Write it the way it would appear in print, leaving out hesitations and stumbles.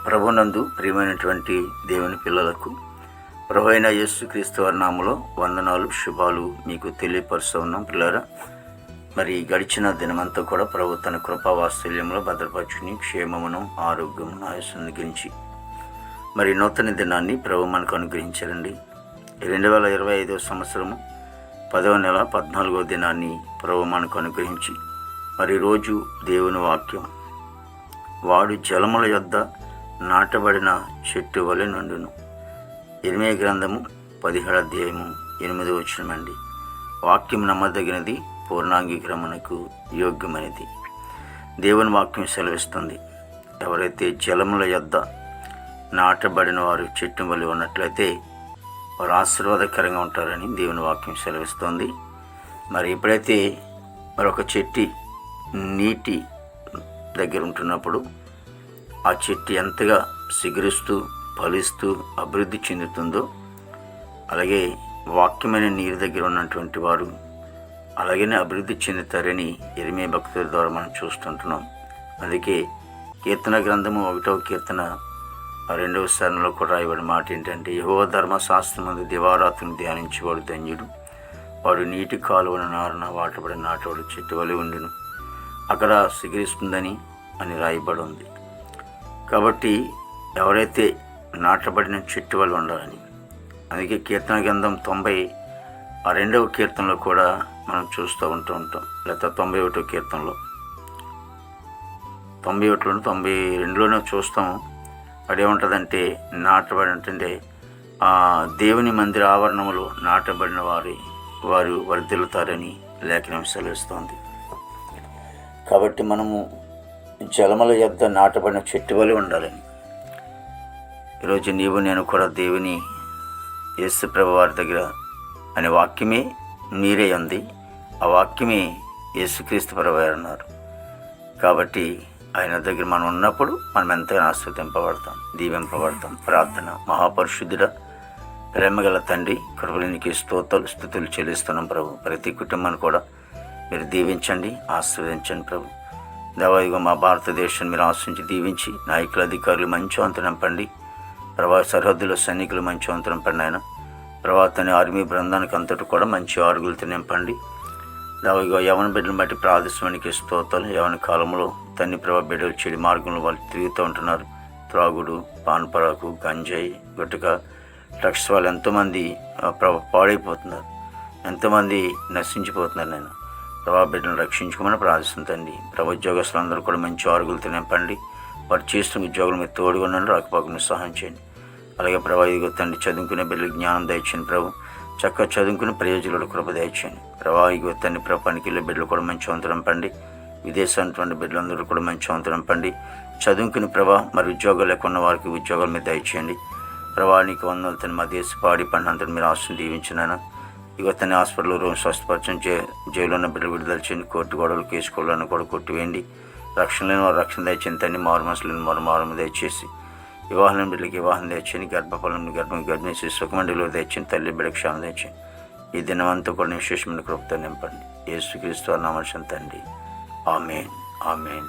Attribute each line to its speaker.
Speaker 1: ప్రభునందు ప్రియమైనటువంటి దేవుని పిల్లలకు ప్రభు అయిన యేసుక్రీస్తు వారి నామములో వందనాలు, శుభాలు మీకు తెలియపరుస్తూ ఉన్నాం. పిల్లరా, మరి గడిచిన దినమంతా కూడా ప్రభు తన కృపావాత్సల్యంలో భద్రపరుచుకుని క్షేమమును, ఆరోగ్యమును, ఆయుస్సును గురించి మరి నూతన దినాన్ని ప్రభు మనకు అనుగ్రహించారండి. 2025 సంవత్సరము 10వ నెల 14వ దినాన్ని ప్రభు మనకు అనుగ్రహించి మరి రోజు దేవుని వాక్యం, వాడు జలముల యొద్ద నాటబడిన చెట్టు వలె నుండును. ఇర్మీయా గ్రంథము 17వ అధ్యాయము 8వ వచనమండి. వాక్యం నమ్మదగినది, పూర్ణాంగీకరమునకు యోగ్యమైనది. దేవుని వాక్యం సెలవిస్తుంది, ఎవరైతే జలముల యొద్ద నాటబడిన వారు చెట్టు వలె ఉన్నట్లయితే వారు ఆశీర్వాదకరంగా ఉంటారని దేవుని వాక్యం సెలవిస్తుంది. మరి ఎప్పుడైతే మరొక చెట్టు నీటి దగ్గర ఉంటున్నప్పుడు ఆ చెట్టు ఎంతగా సిగురిస్తూ ఫలిస్తూ అభివృద్ధి చెందుతుందో, అలాగే వాక్యమైన నీరు దగ్గర ఉన్నటువంటి వారు అలాగనే అభివృద్ధి చెందుతారని ఇర్మీయా భక్తుల ద్వారా మనం చూస్తుంటున్నాం. అందుకే కీర్తన గ్రంథము 1వ కీర్తన 2వ స్థానంలో కూడా రాయబడిన మాట ఏంటంటే, యెహోవా ధర్మశాస్త్రమందు దివారాత్రుని ధ్యానించేవాడు ధన్యుడు, వాడు నీటి కాలువన నారున వాటబడి నాటవాడు చెట్టు వలె ఉండును. అక్కడ సిగురిస్తుందని అని రాయబడి ఉంది. కాబట్టి ఎవరైతే నాటబడిన చెట్టు వల్ల ఉండాలని, అందుకే కీర్తన గ్రంథం 92వ కీర్తనలో కూడా మనం చూస్తూ ఉంటాం. లేదా 91వ కీర్తనలో 91లోను 92లోనే చూస్తాము. అదేముంటుందంటే, నాటబడి దేవుని మందిర ఆవరణములో నాటబడిన వారు వర్ధిల్లుతారని లేఖనం సెలవిస్తోంది. కాబట్టి మనము జలముల యొద్ద నాటబడిన చెట్టు వలె ఉండాలని, ఈరోజు నీవు నేను కూడా దేవుని యేసు ప్రభు వారి దగ్గర అనే వాక్యమే మీరే ఉంది. ఆ వాక్యమే యేసుక్రీస్తు ప్రభు వారు అన్నారు. కాబట్టి ఆయన దగ్గర మనం ఉన్నప్పుడు మనం ఎంతైనా ఆశీర్వదింపబడతాం, దీవింపబడతాం. ప్రార్థన. మహాపరిశుద్ధుడ, ప్రేమగల తండ్రి, కృపలోనికి స్తుతులు చెల్లిస్తున్నాం ప్రభు. ప్రతి కుటుంబాన్ని కూడా మీరు దీవించండి, ఆశీర్వదించండి ప్రభు. దేవాదిగా మా భారతదేశాన్ని మీరు ఆశించి దీవించి, నాయకుల అధికారులు మంచి వంతు నింపండి ప్రభా. సరిహద్దులో సైనికులు మంచి వంతు నింపండి ఆయన ప్రభా. తన ఆర్మీ బృందానికి అంతటి కూడా మంచి ఆరుగులతో నింపండి దేవాదిగా. యవన బిడ్డలను బట్టి ప్రాదేశానికి స్తోత్రాలు. యవన కాలంలో తన్ని ప్రభా బిడ్డలు చెడు మార్గంలో వాళ్ళు తిరుగుతూ ఉంటున్నారు. త్రాగుడు, పాన్పరాకు, గంజాయి, గుట్టక, డ్రగ్స్ వాళ్ళు ఎంతోమంది పాడైపోతున్నారు, ఎంతోమంది నశించిపోతున్నారు. నేను ప్రభా బిడ్డను రక్షించుకోమని ప్రార్థిస్తుందండి. ఉద్యోగస్తులందరూ కూడా మంచి ఆరుగులతో నింపండి. వారు చేస్తున్న ఉద్యోగులు మీరు తోడుగా ఉండండి, రాకపోకలను సహాయం చేయండి. అలాగే ప్రభా ఇదిగో తండ్రి, చదువుకునే బిడ్డలకు జ్ఞానం దయచేయండి ప్రభు. చక్కగా చదువుకునే ప్రయోజకులకు కృప దయచేయండి ప్రభా. ఇదిగో తండ్రి, పనికి వెళ్ళే బిడ్డలు కూడా మంచి వంతు నింపండి. విదేశానికి బిడ్డలందరూ కూడా మంచి వంతు నింపండి. చదువుకుని ప్రభా మరి ఉద్యోగాలు లేకున్న వారికి ఉద్యోగాలు మీరు దయచేయండి ప్రభా. నీకు వందలు తను మా దేశ పాడి పంటంతా మీరు ఆశను దీవించినాను. ఇక తన హాస్పిటల్ రూమ్ స్వస్థపరచం, జైల్లో ఉన్న బిడ్డలు విడుదల చేయండి. కోర్టు గొడవలు, కేసు గొడవలను కూడా కొట్టివేయండి. రక్షణ లేని వారు రక్షణ దయచేయండి తండ్రి. మారుమనసు లేని మారుమారం దయచేసి, వివాహం లేని బిడ్డలకి వివాహం దయచేయండి. గర్భఫలం గర్భిణీ సుఖమండిలో దయచేయండి తల్లి, బిడ్డ క్షేమం దయచేయండి. ఈ దినమంతా కూడా విశేషమైన కృపతో నింపండి. యేసుక్రీస్తు నామమున తండ్రి. ఆమేన్, ఆమేన్.